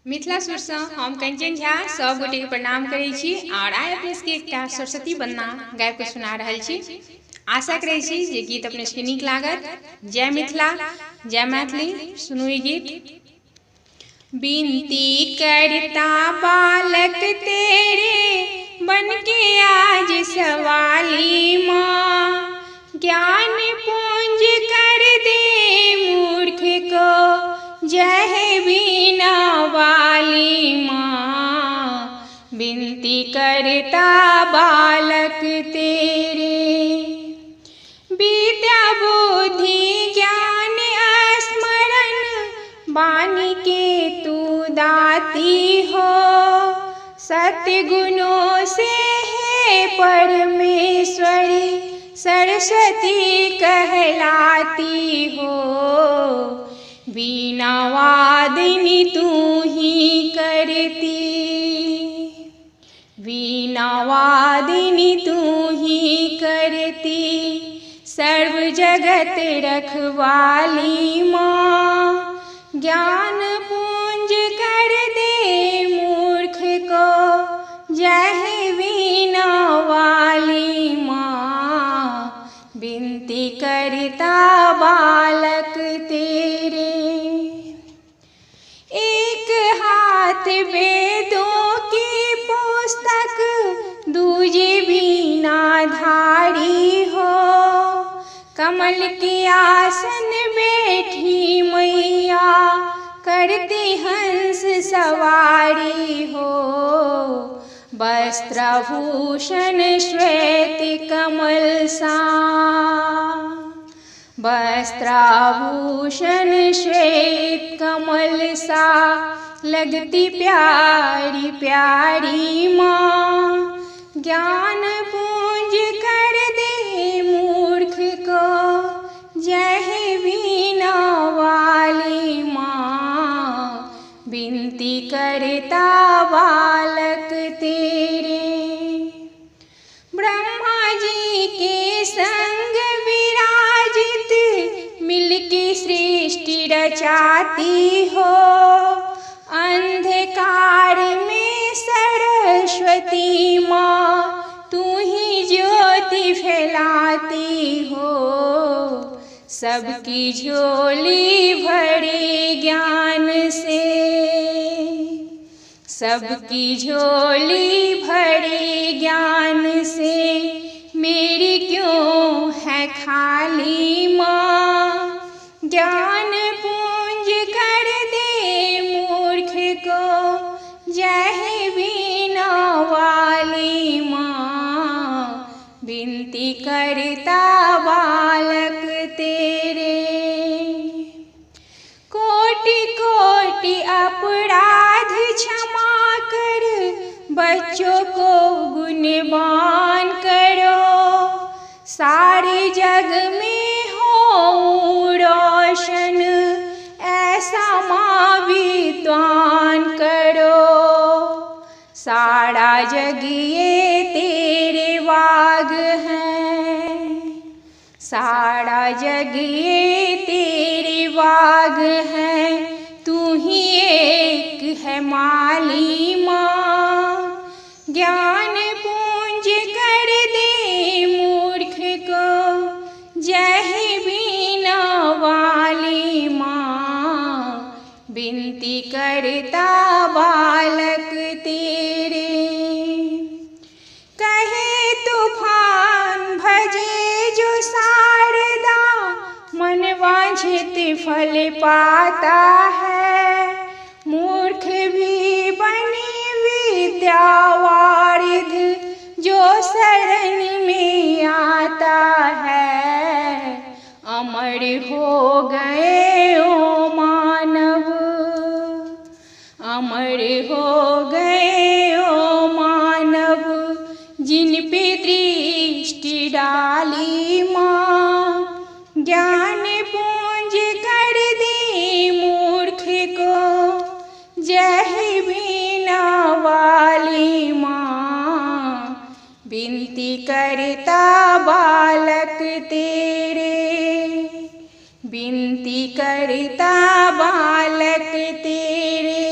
मिथिला सुर से हम कंचन झा सब गोटे के प्रणाम करै छी और आइ अपने सबके एकटा सरस्वती वंदना गाबि के सुना रहल छी। आशा करै छी जे गीत अपने सबके नीक लागत। जय मिथिला, जय मैथिली। सुनू ई गीत। बिनती करता बालक तेरे बन के आज सवाली माँ, ज्ञान पुंज कर दे मूर्ख को जय बीना वाली माँ। बिनती करता बालक तेरे, विद्या बुद्धि ज्ञान स्मरण बानी के तू दाती हो, सत्य गुणों से है परमेश्वरी सरस्वती कहलाती हो। वीणा वादनी तू ही करती, वीणा वादनी तू ही करती, सर्व जगत रखवाली माँ। ज्ञान पुंज कर दे मूर्ख को जय वीणा वाली माँ। बिनती करता बालक तेरे, एक हाथ वेदों की पुस्तक दूजे बीना धारी हो, कमल के आसन बैठी मैया करती हंस सवारी हो। वस्त्रभूषण श्वेत कमल सा, वस्त्राभूषण श्वेत कमल सा लगती प्यारी प्यारी माँ। ज्ञान पुंज कर दे मूर्ख को जय बीना वाली माँ। बिनती करता बालक तेरे, ब्रह्मा जी के संग विराजित मिलके सृष्टि रचाती हो, अंधकार में सरस्वती माँ तू ही ज्योति फैलाती हो। सबकी झोली भरे ज्ञान से, सबकी झोली भरे ज्ञान से, मेरी क्यों है खाली माँ। ज्ञान पुंज कर दे मूर्ख को जय बीना वाली माँ। बिनती करता बालक तेरे, कोटि कोटि अपराध क्षमा कर बच्चों को गुणवान करो, सारे जग में हो रोशन ऐसा माँ विद्वान करो। सारा जग ये तेरे वाग है, सारा जग ये तेरे वाग है, तू ही एक है माली माँ। ज्ञान पुंज कर दे मूर्ख को जय बीना वाली माँ। बिनती करता बालक तेरे, कहे तूफान भजे जो शारदा, मन वांछित फल पाता है। मूर्ख भी बनी विद्या वारिध जो शरण में आता है। अमर हो गए ओ मानव, अमर हो गए ओ मानव, जिन पे दृष्टि डाली माँ। ज्ञान पुंज कर दे मूर्ख को जय बीना वाली माँ। बिनती करता बालक तेरे, बिनती करता बालक तेरे,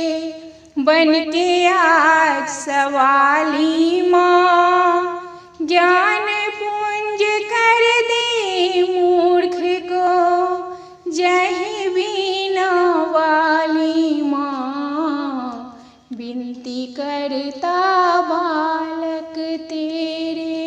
बन के आज सवाली माँ, ज्ञान पुंज कर दे मूर्ख को जय बीना वाली माँ। विनती करता बालक तेरे